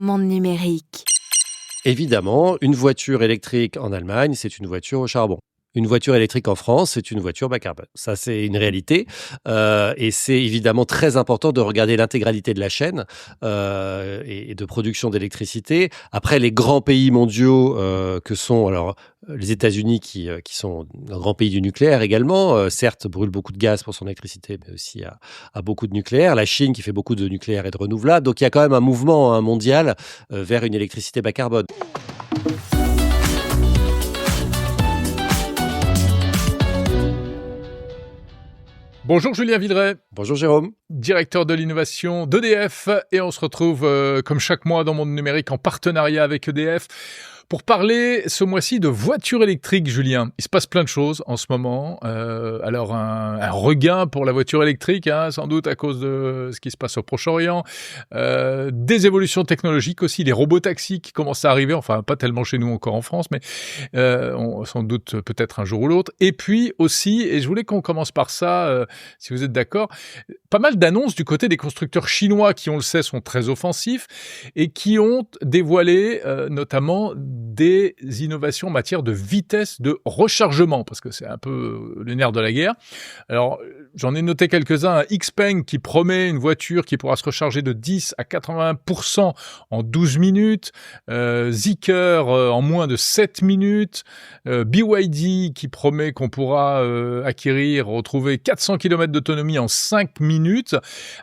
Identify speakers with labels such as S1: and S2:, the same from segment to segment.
S1: Monde numérique.
S2: Évidemment, une voiture électrique en Allemagne, c'est une voiture au charbon. Une voiture électrique en France, c'est une voiture bas carbone. Ça, c'est une réalité. Et c'est évidemment très important de regarder l'intégralité de la chaîne et de production d'électricité. Après, les grands pays mondiaux que sont les États-Unis qui sont un grand pays du nucléaire également, certes brûle beaucoup de gaz pour son électricité, mais aussi a beaucoup de nucléaire. La Chine qui fait beaucoup de nucléaire et de renouvelables. Donc, il y a quand même un mouvement mondial vers une électricité bas carbone.
S3: Bonjour Julien Villeray.
S2: Bonjour Jérôme.
S3: Directeur de l'innovation d'EDF. Et on se retrouve comme chaque mois dans Monde Numérique en partenariat avec EDF pour parler ce mois-ci de voitures électriques, Julien. Il se passe plein de choses en ce moment. Alors un regain pour la voiture électrique, sans doute à cause de ce qui se passe au Proche-Orient. Des évolutions technologiques aussi, les robotaxis qui commencent à arriver. Enfin, pas tellement chez nous encore en France, mais sans doute peut-être un jour ou l'autre. Et puis aussi, et je voulais qu'on commence par ça, si vous êtes d'accord, pas mal d'annonces du côté des constructeurs chinois qui, on le sait, sont très offensifs et qui ont dévoilé notamment des innovations en matière de vitesse de rechargement, parce que c'est un peu le nerf de la guerre. Alors, j'en ai noté quelques-uns. Un Xpeng qui promet une voiture qui pourra se recharger de 10 à 80% en 12 minutes. Zeekr en moins de 7 minutes. BYD qui promet qu'on pourra retrouver 400 km d'autonomie en 5 minutes.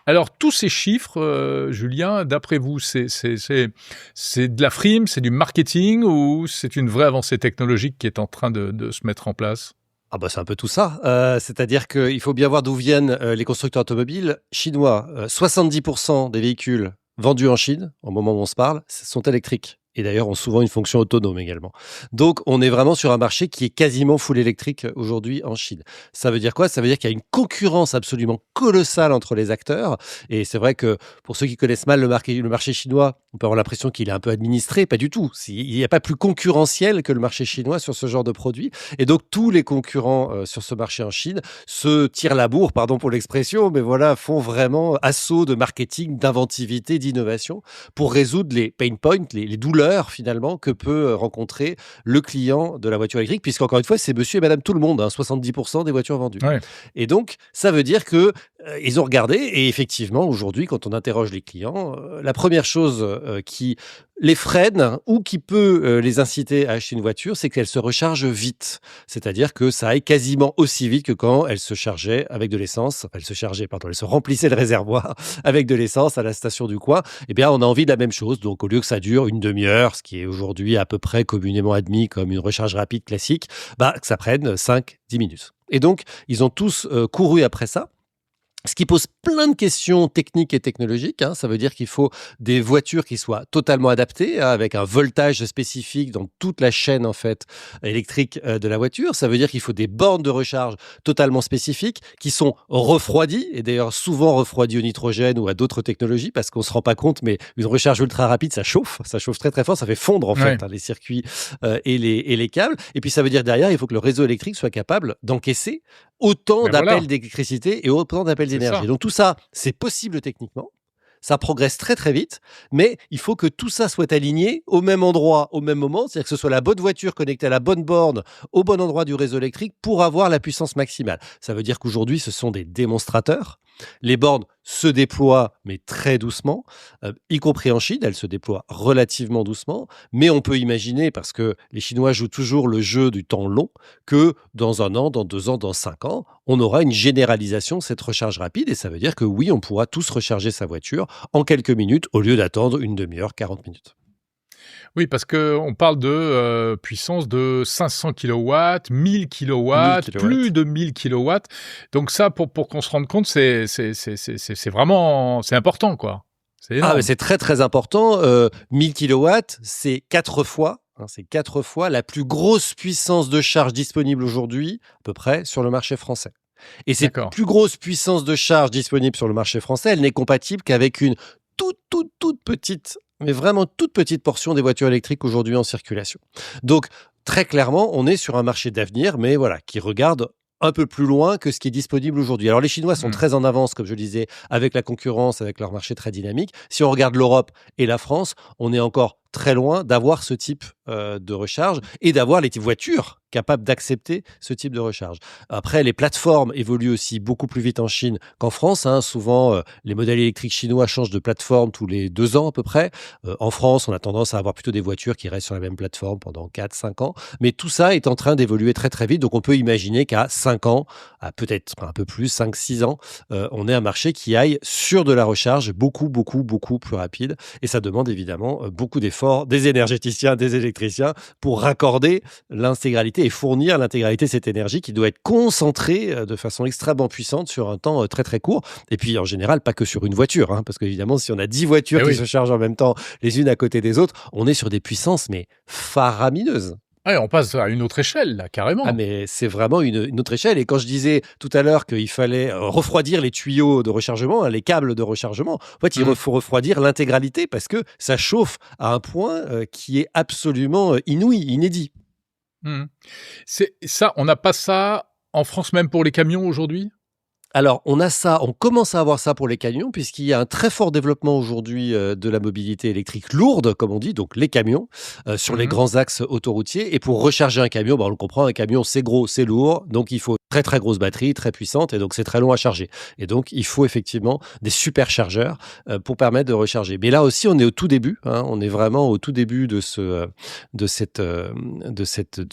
S3: Alors, tous ces chiffres, Julien, d'après vous, c'est de la frime, c'est du marketing ou c'est une vraie avancée technologique qui est en train de se mettre en place ?
S2: C'est un peu tout ça. C'est-à-dire qu'il faut bien voir d'où viennent les constructeurs automobiles chinois. 70% des véhicules vendus en Chine, au moment où on se parle, sont électriques. Et d'ailleurs, ont souvent une fonction autonome également. Donc, on est vraiment sur un marché qui est quasiment full électrique aujourd'hui en Chine. Ça veut dire quoi ? Ça veut dire qu'il y a une concurrence absolument colossale entre les acteurs. Et c'est vrai que pour ceux qui connaissent mal le marché chinois, on peut avoir l'impression qu'il est un peu administré. Pas du tout. Il n'y a pas plus concurrentiel que le marché chinois sur ce genre de produit. Et donc, tous les concurrents sur ce marché en Chine se tirent la bourre, pardon pour l'expression, mais voilà, font vraiment assaut de marketing, d'inventivité, d'innovation pour résoudre les pain points, les douleurs finalement que peut rencontrer le client de la voiture électrique, puisqu'encore une fois, c'est monsieur et madame tout le monde, 70% des voitures vendues.
S3: Ouais.
S2: Et donc, ça veut dire que ils ont regardé, et effectivement, aujourd'hui, quand on interroge les clients, la première chose qui les freine ou qui peut les inciter à acheter une voiture, c'est qu'elle se recharge vite. C'est-à-dire que ça aille quasiment aussi vite que quand elle se chargeait avec de l'essence. Elle se remplissait le réservoir avec de l'essence à la station du coin. Eh bien, on a envie de la même chose. Donc, au lieu que ça dure une demi-heure, ce qui est aujourd'hui à peu près communément admis comme une recharge rapide classique, que ça prenne 5-10 minutes. Et donc, ils ont tous couru après ça. Ce qui pose plein de questions techniques et technologiques. Ça veut dire qu'il faut des voitures qui soient totalement adaptées, avec un voltage spécifique dans toute la chaîne en fait électrique de la voiture. Ça veut dire qu'il faut des bornes de recharge totalement spécifiques qui sont refroidies, et d'ailleurs souvent refroidies au nitrogène ou à d'autres technologies, parce qu'on se rend pas compte, mais une recharge ultra rapide, ça chauffe très très fort, ça fait fondre en fait les circuits et les câbles. Et puis ça veut dire derrière, il faut que le réseau électrique soit capable d'encaisser autant d'appels d'électricité et autant d'appels d'énergie. Donc tout ça, c'est possible techniquement. Ça progresse très très vite, mais il faut que tout ça soit aligné au même endroit, au même moment, c'est-à-dire que ce soit la bonne voiture connectée à la bonne borne, au bon endroit du réseau électrique pour avoir la puissance maximale. Ça veut dire qu'aujourd'hui, ce sont des démonstrateurs. Les bornes se déploient, mais très doucement, y compris en Chine, elles se déploient relativement doucement, mais on peut imaginer, parce que les Chinois jouent toujours le jeu du temps long, que dans 1 an, dans 2 ans, dans 5 ans, on aura une généralisation de cette recharge rapide, et ça veut dire que oui, on pourra tous recharger sa voiture en quelques minutes, au lieu d'attendre une demi-heure, 40 minutes.
S3: Oui, parce qu'on parle de puissance de 500 kW, 1000 kW, plus de 1000 kW. Donc ça, pour qu'on se rende compte, c'est vraiment important, quoi. C'est énorme.
S2: Mais c'est très, très important. 1000 kW, c'est 4 fois. C'est 4 fois la plus grosse puissance de charge disponible aujourd'hui, à peu près, sur le marché français. Et cette plus grosse puissance de charge disponible sur le marché français, elle n'est compatible qu'avec une toute petite, mais vraiment toute petite portion des voitures électriques aujourd'hui en circulation. Donc, très clairement, on est sur un marché d'avenir, mais voilà, qui regarde un peu plus loin que ce qui est disponible aujourd'hui. Alors les Chinois sont
S3: Mmh.
S2: très en avance, comme je le disais, avec la concurrence, avec leur marché très dynamique. Si on regarde l'Europe et la France, on est encore très loin d'avoir ce type de recharge et d'avoir les voitures capables d'accepter ce type de recharge. Après, les plateformes évoluent aussi beaucoup plus vite en Chine qu'en France, hein. Souvent, les modèles électriques chinois changent de plateforme tous les 2 ans à peu près. En France, on a tendance à avoir plutôt des voitures qui restent sur la même plateforme pendant 4-5 ans. Mais tout ça est en train d'évoluer très très vite. Donc on peut imaginer qu'à 5 ans, à peut-être un peu plus, 5-6 ans, on ait un marché qui aille sur de la recharge beaucoup, beaucoup, beaucoup plus rapide. Et ça demande évidemment beaucoup d'efforts des énergéticiens, des électriciens pour raccorder l'intégralité et fournir l'intégralité de cette énergie qui doit être concentrée de façon extrêmement puissante sur un temps très très court. Et puis en général, pas que sur une voiture, hein, parce qu'évidemment, si on a 10 voitures
S3: Eh
S2: qui
S3: oui.
S2: se chargent en même temps, les unes à côté des autres, on est sur des puissances mais faramineuses.
S3: Ouais, on passe à une autre échelle, là,
S2: Ah
S3: carrément.
S2: mais c'est vraiment une autre échelle et quand je disais tout à l'heure qu'il fallait, refroidir les tuyaux de rechargement, hein, les câbles de rechargement, en fait,
S3: Mmh.
S2: faut refroidir l'intégralité parce que ça chauffe à un point, qui est absolument, inouï, inédit.
S3: Mmh. C'est ça, on n'a pas ça en France, même pour les camions aujourd'hui?
S2: Alors, on a ça, on commence à avoir ça pour les camions, puisqu'il y a un très fort développement aujourd'hui de la mobilité électrique lourde, comme on dit, donc les camions, sur les
S3: Mmh.
S2: grands axes autoroutiers. Et pour recharger un camion, bah, on le comprend, un camion c'est gros, c'est lourd, donc il faut très très grosse batterie, très puissante, et donc c'est très long à charger. Et donc il faut effectivement des superchargeurs pour permettre de recharger. Mais là aussi, on est au tout début, hein, on est vraiment au tout début de ce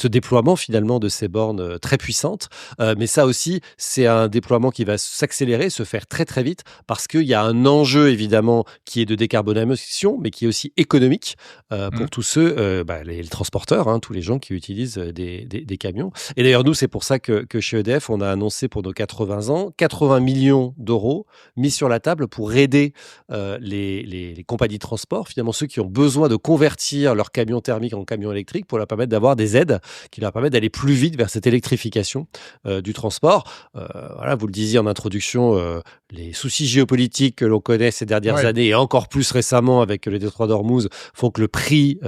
S2: déploiement finalement de ces bornes très puissantes. Mais ça aussi, c'est un déploiement qui va s'accélérer, se faire très très vite, parce qu'il y a un enjeu évidemment qui est de décarbonation, mais qui est aussi économique
S3: Mmh.
S2: pour tous ceux, les transporteurs, hein, tous les gens qui utilisent des camions. Et d'ailleurs, nous, c'est pour ça que chez EDF, on a annoncé pour nos 80 ans 80 millions d'euros mis sur la table pour aider les compagnies de transport, finalement ceux qui ont besoin de convertir leurs camions thermiques en camions électriques pour leur permettre d'avoir des aides qui leur permettent d'aller plus vite vers cette électrification du transport. Voilà, vous le disiez en introduction, les soucis géopolitiques que l'on connaît ces dernières
S3: Ouais.
S2: années et encore plus récemment avec le détroit d'Ormuz font que le prix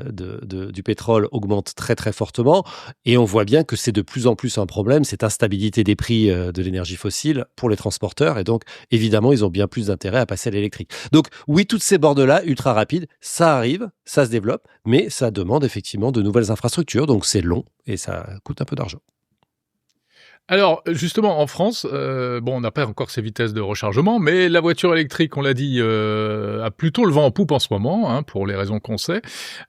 S2: du pétrole augmente très très fortement et on voit bien que c'est de plus en plus un problème, cette instabilité des prix de l'énergie fossile pour les transporteurs et donc évidemment ils ont bien plus d'intérêt à passer à l'électrique. Donc oui, toutes ces bornes-là, ultra rapides, ça arrive, ça se développe, mais ça demande effectivement de nouvelles infrastructures, donc c'est long et ça coûte un peu d'argent.
S3: Alors, justement, en France, bon, on n'a pas encore ces vitesses de rechargement, mais la voiture électrique, on l'a dit, a plutôt le vent en poupe en ce moment, hein, pour les raisons qu'on sait.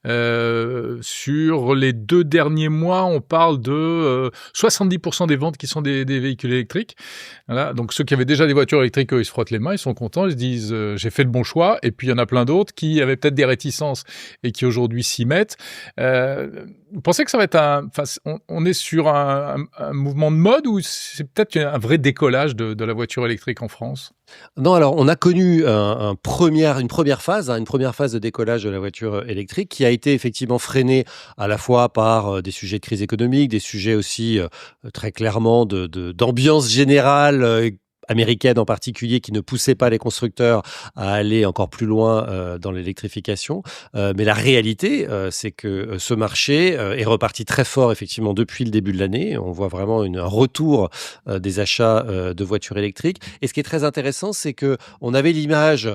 S3: Sur les 2 derniers mois, on parle de 70% des ventes qui sont des véhicules électriques. Voilà, donc ceux qui avaient déjà des voitures électriques, eux, ils se frottent les mains, ils sont contents, ils se disent j'ai fait le bon choix. Et puis il y en a plein d'autres qui avaient peut-être des réticences et qui aujourd'hui s'y mettent. Vous pensez que ça va être on est sur un mouvement de mode ou c'est peut-être un vrai décollage de la voiture électrique en France?
S2: Non, alors on a connu une première phase, hein, une première phase de décollage de la voiture électrique qui a été effectivement freinée à la fois par des sujets de crise économique, des sujets aussi très clairement d'ambiance générale américaine en particulier qui ne poussait pas les constructeurs à aller encore plus loin dans l'électrification. Mais la réalité, c'est que ce marché est reparti très fort effectivement depuis le début de l'année. On voit vraiment un retour des achats de voitures électriques. Et ce qui est très intéressant, c'est que on avait l'image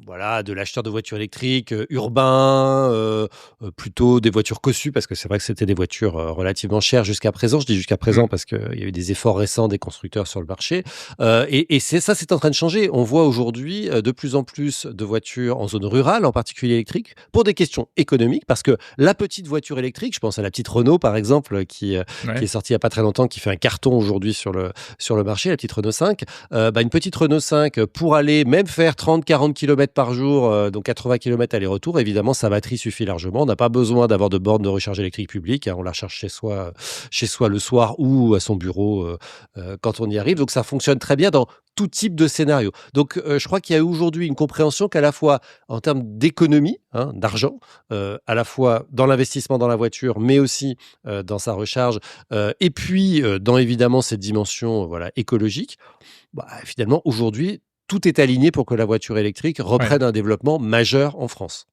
S2: voilà, de l'acheteur de voitures électriques urbain, plutôt des voitures cossues, parce que c'est vrai que c'était des voitures relativement chères jusqu'à présent. Je dis jusqu'à présent
S3: Mmh.
S2: parce qu'il y a eu des efforts récents des constructeurs sur le marché. Et c'est en train de changer. On voit aujourd'hui de plus en plus de voitures en zone rurale, en particulier électriques, pour des questions économiques, parce que la petite voiture électrique, je pense à la petite Renault par exemple, qui est
S3: Ouais.
S2: sortie il n'y a pas très longtemps, qui fait un carton aujourd'hui sur le marché, la petite Renault 5. Une petite Renault 5, pour aller même faire 30-40 km par jour, donc 80 km aller-retour, évidemment, sa batterie suffit largement. On n'a pas besoin d'avoir de borne de recharge électrique publique, hein, on la recharge chez soi le soir ou à son bureau quand on y arrive. Donc ça fonctionne très bien dans tout type de scénario. Donc je crois qu'il y a aujourd'hui une compréhension qu'à la fois en termes d'économie, hein, d'argent, à la fois dans l'investissement dans la voiture, mais aussi dans sa recharge, et puis dans évidemment cette dimension voilà, écologique, finalement, aujourd'hui, tout est aligné pour que la voiture électrique
S3: Ouais.
S2: reprenne un développement majeur en France.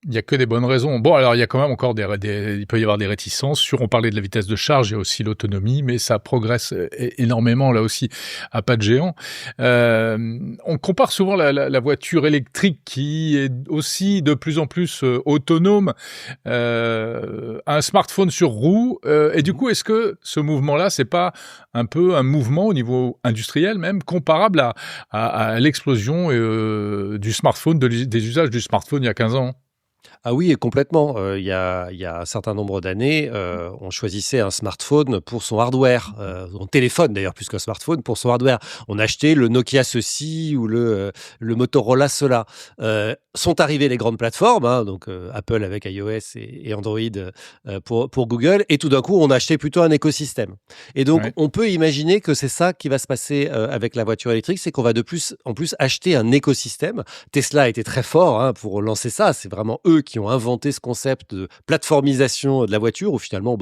S3: Il y a que des bonnes raisons. Bon, alors il y a quand même encore il peut y avoir des réticences. On parlait de la vitesse de charge, il y a aussi l'autonomie, mais ça progresse énormément là aussi à pas de géant. On compare souvent la voiture électrique qui est aussi de plus en plus autonome à un smartphone sur roue. Et du coup, est-ce que ce mouvement-là, c'est pas un peu un mouvement au niveau industriel même comparable à l'explosion du smartphone, des usages du smartphone il y a 15 ans?
S2: Ah oui, et complètement. Il y a un certain nombre d'années, on choisissait un smartphone pour son hardware, un téléphone d'ailleurs plus qu'un smartphone pour son hardware. On achetait le Nokia ceci ou le Motorola cela. Sont arrivées les grandes plateformes, hein, donc Apple avec iOS et Android pour Google, et tout d'un coup on achetait plutôt un écosystème. Et donc
S3: Ouais.
S2: on peut imaginer que c'est ça qui va se passer avec la voiture électrique, c'est qu'on va en plus acheter un écosystème. Tesla a été très fort pour lancer ça. C'est vraiment eux qui ont inventé ce concept de plateformisation de la voiture, où finalement,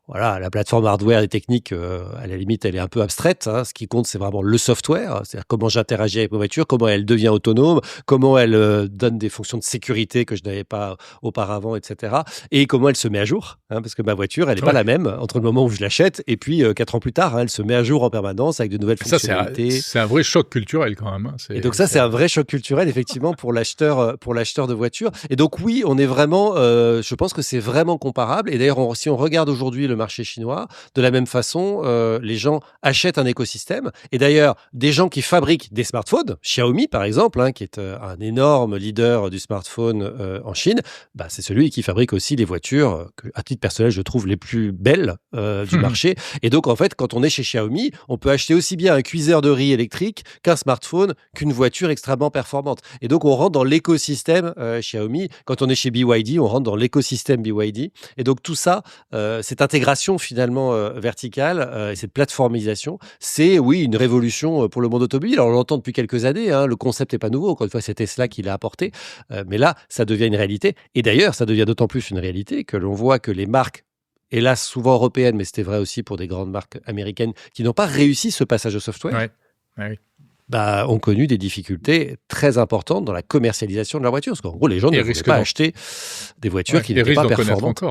S2: voilà, la plateforme hardware et technique, à la limite, elle est un peu abstraite. Hein. Ce qui compte, c'est vraiment le software, c'est-à-dire comment j'interagis avec ma voiture, comment elle devient autonome, comment elle donne des fonctions de sécurité que je n'avais pas auparavant, etc. Et comment elle se met à jour, hein, parce que ma voiture, elle n'est pas la même entre le moment où je l'achète et puis 4 ans plus tard, hein, elle se met à jour en permanence avec de nouvelles
S3: Ça,
S2: fonctionnalités.
S3: c'est un vrai choc culturel quand même. Hein.
S2: Et donc ça, c'est un vrai choc culturel, effectivement, pour l'acheteur de voiture. Et donc oui, on est vraiment, je pense que c'est vraiment comparable. Et d'ailleurs, si on regarde aujourd'hui le marché chinois, de la même façon, les gens achètent un écosystème. Et d'ailleurs, des gens qui fabriquent des smartphones, Xiaomi par exemple, hein, qui est un énorme leader du smartphone en Chine, c'est celui qui fabrique aussi les voitures que, à titre personnel, je trouve les plus belles du marché. Et donc, en fait, quand on est chez Xiaomi, on peut acheter aussi bien un cuiseur de riz électrique qu'un smartphone, qu'une voiture extrêmement performante. Et donc, on rentre dans l'écosystème Xiaomi. Quand on est chez BYD, on rentre dans l'écosystème BYD. Et donc, tout ça, cette intégration finalement verticale et cette plateformisation, c'est, oui, une révolution pour le monde automobile. Alors, on l'entend depuis quelques années. Hein, le concept n'est pas nouveau. Encore une fois, c'est Tesla qui l'a apporté. Mais là, ça devient une réalité. Et d'ailleurs, ça devient d'autant plus une réalité que l'on voit que les marques, hélas souvent européennes, mais c'était vrai aussi pour des grandes marques américaines qui n'ont pas réussi ce passage au software,
S3: Ouais.
S2: ont connu des difficultés très importantes dans la commercialisation de leur voiture. Parce qu'en gros, les gens ne voulaient pas acheter des voitures qui n'étaient pas performantes.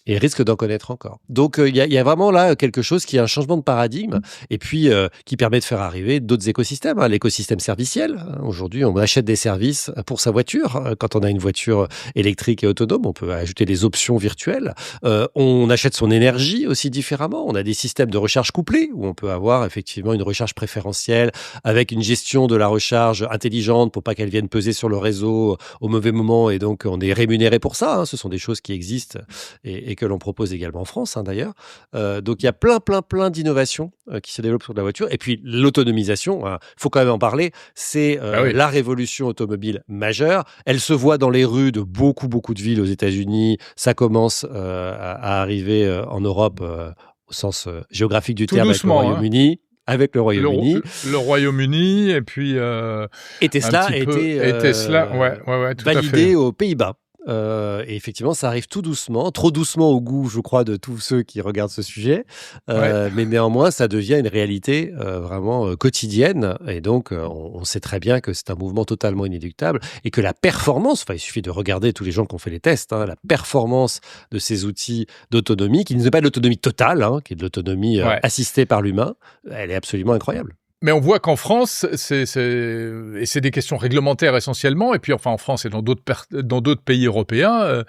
S2: Et risque d'en connaître encore. Donc, il y a vraiment là quelque chose qui est un changement de paradigme et puis qui permet de faire arriver d'autres écosystèmes. Hein. L'écosystème serviciel. Aujourd'hui, on achète des services pour sa voiture. Quand on a une voiture électrique et autonome, on peut ajouter des options virtuelles. On achète son énergie aussi différemment. On a des systèmes de recharge couplés où on peut avoir effectivement une recharge préférentielle avec une gestion de la recharge intelligente pour pas qu'elle vienne peser sur le réseau au mauvais moment. Et donc, on est rémunéré pour ça. Hein. Ce sont des choses qui existent et que l'on propose également en France, hein, d'ailleurs. Donc, il y a plein d'innovations qui se développent sur la voiture. Et puis, l'autonomisation, il faut quand même en parler, c'est la révolution automobile majeure. Elle se voit dans les rues de beaucoup de villes aux États-Unis. Ça commence à arriver en Europe au sens géographique du terme, avec le Royaume-Uni. Avec le Royaume-Uni.
S3: Le Royaume-Uni, et puis...
S2: et Tesla a été validé aux Pays-Bas. Et effectivement, ça arrive tout doucement, trop doucement au goût, je crois, de tous ceux qui regardent ce sujet. Mais néanmoins, ça devient une réalité vraiment quotidienne. Et donc, on sait très bien que c'est un mouvement totalement inéluctable et que la performance, il suffit de regarder tous les gens qui ont fait les tests, hein, la performance de ces outils d'autonomie, qui n'est pas de l'autonomie totale, hein, qui est de l'autonomie assistée par l'humain, elle est absolument incroyable.
S3: Mais on voit qu'en France, c'est des questions réglementaires essentiellement, et puis enfin en France et dans d'autres pays européens,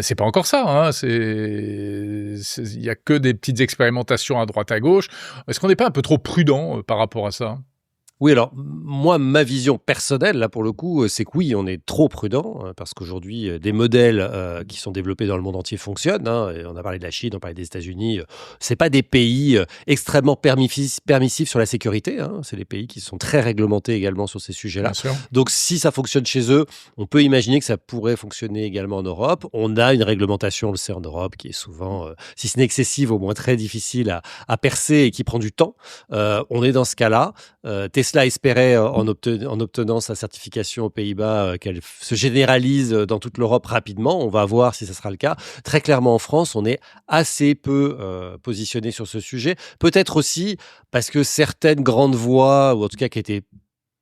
S3: c'est pas encore ça. Hein. Il y a que des petites expérimentations à droite à gauche. Est-ce qu'on n'est pas un peu trop prudent par rapport à ça ?
S2: Oui, alors moi, ma vision personnelle, là pour le coup, c'est que oui, on est trop prudent, parce qu'aujourd'hui, des modèles qui sont développés dans le monde entier fonctionnent. Hein, et on a parlé de la Chine, on a parlé des États-Unis. C'est pas des pays extrêmement permissifs sur la sécurité. Hein, c'est des pays qui sont très réglementés également sur ces sujets-là. Donc si ça fonctionne chez eux, on peut imaginer que ça pourrait fonctionner également en Europe. On a une réglementation, on le sait, en Europe, qui est souvent, si ce n'est excessive, au moins très difficile à percer et qui prend du temps. On est dans ce cas-là. Tesla espérait, en obtenant sa certification aux Pays-Bas, qu'elle se généralise dans toute l'Europe rapidement. On va voir si ça sera le cas. Très clairement, en France, on est assez peu positionné sur ce sujet. Peut-être aussi parce que certaines grandes voix, ou en tout cas qui étaient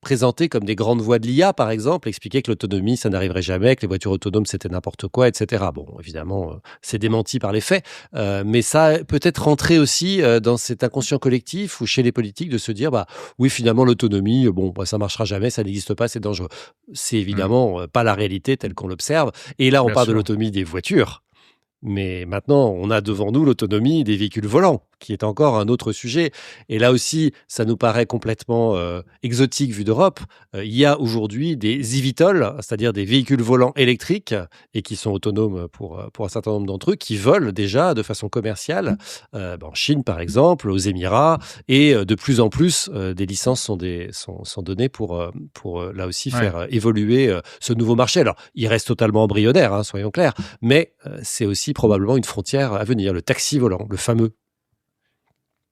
S2: présentées comme des grandes voies de l'IA, par exemple, expliquer que l'autonomie, ça n'arriverait jamais, que les voitures autonomes, c'était n'importe quoi, etc. Bon, évidemment, c'est démenti par les faits, mais ça peut-être rentrer aussi dans cet inconscient collectif ou chez les politiques de se dire, bah oui, finalement, l'autonomie, bon, bah, ça marchera jamais, ça n'existe pas, c'est dangereux. C'est évidemment pas la réalité telle qu'on l'observe. Et là, on
S3: Bien
S2: parle de
S3: sûr.
S2: l'autonomie des voitures. Mais maintenant, on a devant nous l'autonomie des véhicules volants, qui est encore un autre sujet. Et là aussi, ça nous paraît complètement exotique vu d'Europe. Il y a aujourd'hui des eVTOL, c'est-à-dire des véhicules volants électriques, et qui sont autonomes pour un certain nombre d'entre eux, qui volent déjà de façon commerciale, en Chine par exemple, aux Émirats, et de plus en plus, des licences sont données pour là aussi
S3: Ouais.
S2: faire évoluer ce nouveau marché. Alors, il reste totalement embryonnaire, hein, soyons clairs, mais c'est aussi probablement une frontière à venir, le taxi volant, le fameux.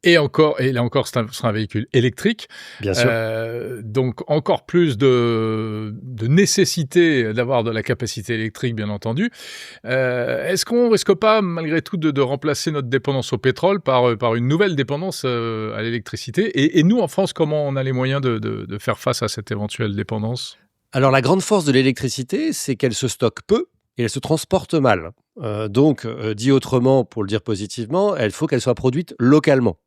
S3: Et là encore, ce sera un véhicule électrique.
S2: Bien sûr.
S3: Donc, encore plus de nécessité d'avoir de la capacité électrique, bien entendu. Est-ce qu'on risque pas, malgré tout, de remplacer notre dépendance au pétrole par une nouvelle dépendance à l'électricité? Et nous, en France, comment on a les moyens de faire face à cette éventuelle dépendance?
S2: Alors, la grande force de l'électricité, c'est qu'elle se stocke peu et elle se transporte mal. Donc, dit autrement, pour le dire positivement, il faut qu'elle soit produite localement.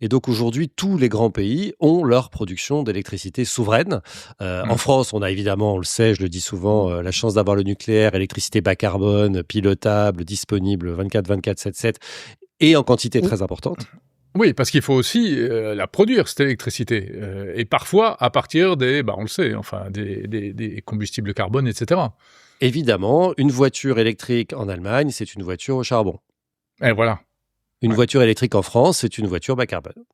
S2: Et donc aujourd'hui, tous les grands pays ont leur production d'électricité souveraine. En France, on a évidemment, on le sait, je le dis souvent, la chance d'avoir le nucléaire, électricité bas carbone, pilotable, disponible 24/24, 7/7 et en quantité très importante.
S3: Oui, parce qu'il faut aussi la produire, cette électricité. Et parfois, à partir on le sait, enfin, des combustibles carbone, etc.
S2: Évidemment, une voiture électrique en Allemagne, c'est une voiture au charbon.
S3: Et voilà.
S2: Une
S3: Ouais.
S2: voiture électrique en France, c'est une voiture bas carbone.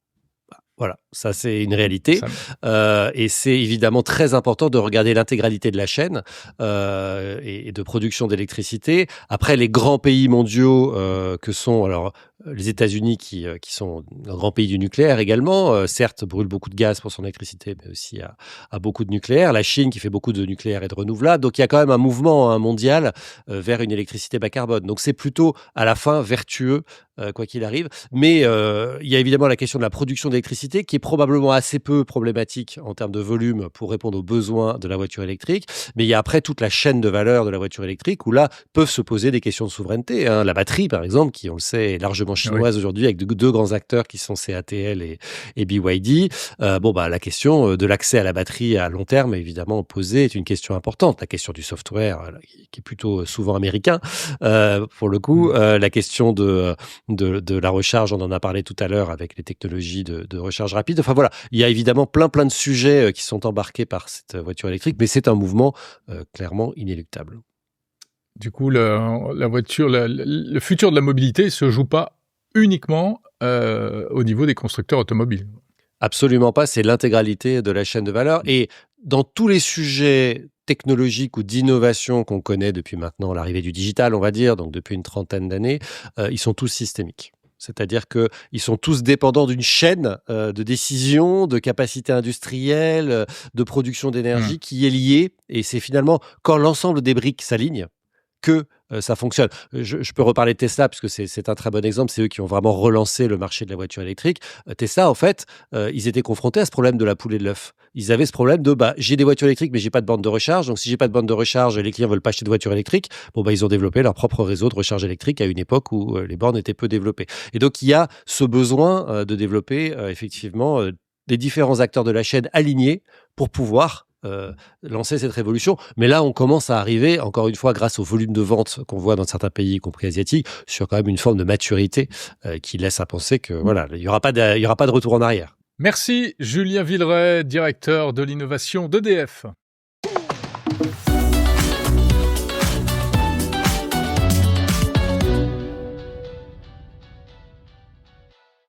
S2: Voilà, ça c'est une réalité. Et c'est évidemment très important de regarder l'intégralité de la chaîne et de production d'électricité. Après, les grands pays mondiaux que sont alors les États-Unis qui sont un grand pays du nucléaire également, certes brûle beaucoup de gaz pour son électricité, mais aussi a beaucoup de nucléaire. La Chine qui fait beaucoup de nucléaire et de renouvelable. Donc il y a quand même un mouvement mondial vers une électricité bas carbone. Donc c'est plutôt à la fin vertueux quoi qu'il arrive. Mais il y a évidemment la question de la production d'électricité qui est probablement assez peu problématique en termes de volume pour répondre aux besoins de la voiture électrique. Mais il y a après toute la chaîne de valeur de la voiture électrique où là peuvent se poser des questions de souveraineté. Hein. La batterie, par exemple, qui on le sait est largement chinoise aujourd'hui avec deux grands acteurs qui sont CATL et BYD. La question de l'accès à la batterie à long terme, évidemment posée, est une question importante. La question du software, qui est plutôt souvent américain, pour le coup. La question de la recharge, on en a parlé tout à l'heure avec les technologies de recharge rapide. Enfin voilà, il y a évidemment plein de sujets qui sont embarqués par cette voiture électrique, mais c'est un mouvement clairement inéluctable.
S3: Du coup, la voiture, le futur de la mobilité se joue pas uniquement au niveau des constructeurs automobiles.
S2: Absolument pas, c'est l'intégralité de la chaîne de valeur. Et dans tous les sujets technologiques ou d'innovation qu'on connaît depuis maintenant l'arrivée du digital, on va dire, donc depuis une trentaine d'années, ils sont tous systémiques. C'est-à-dire qu'ils sont tous dépendants d'une chaîne de décision, de capacité industrielle, de production d'énergie qui est liée. Et c'est finalement quand l'ensemble des briques s'alignent que ça fonctionne. Je peux reparler de Tesla, puisque c'est un très bon exemple. C'est eux qui ont vraiment relancé le marché de la voiture électrique. Tesla, en fait, ils étaient confrontés à ce problème de la poule et de l'œuf. Ils avaient ce problème de, j'ai des voitures électriques, mais j'ai pas de borne de recharge. Donc, si j'ai pas de borne de recharge, les clients veulent pas acheter de voiture électrique. Ils ont développé leur propre réseau de recharge électrique à une époque où les bornes étaient peu développées. Et donc, il y a ce besoin de développer, effectivement, les différents acteurs de la chaîne alignés pour pouvoir lancer cette révolution. Mais là, on commence à arriver, encore une fois, grâce au volume de vente qu'on voit dans certains pays, y compris asiatiques, sur quand même une forme de maturité qui laisse à penser que voilà, il y aura pas de retour en arrière.
S3: Merci Julien Villeray, directeur de l'innovation d'EDF.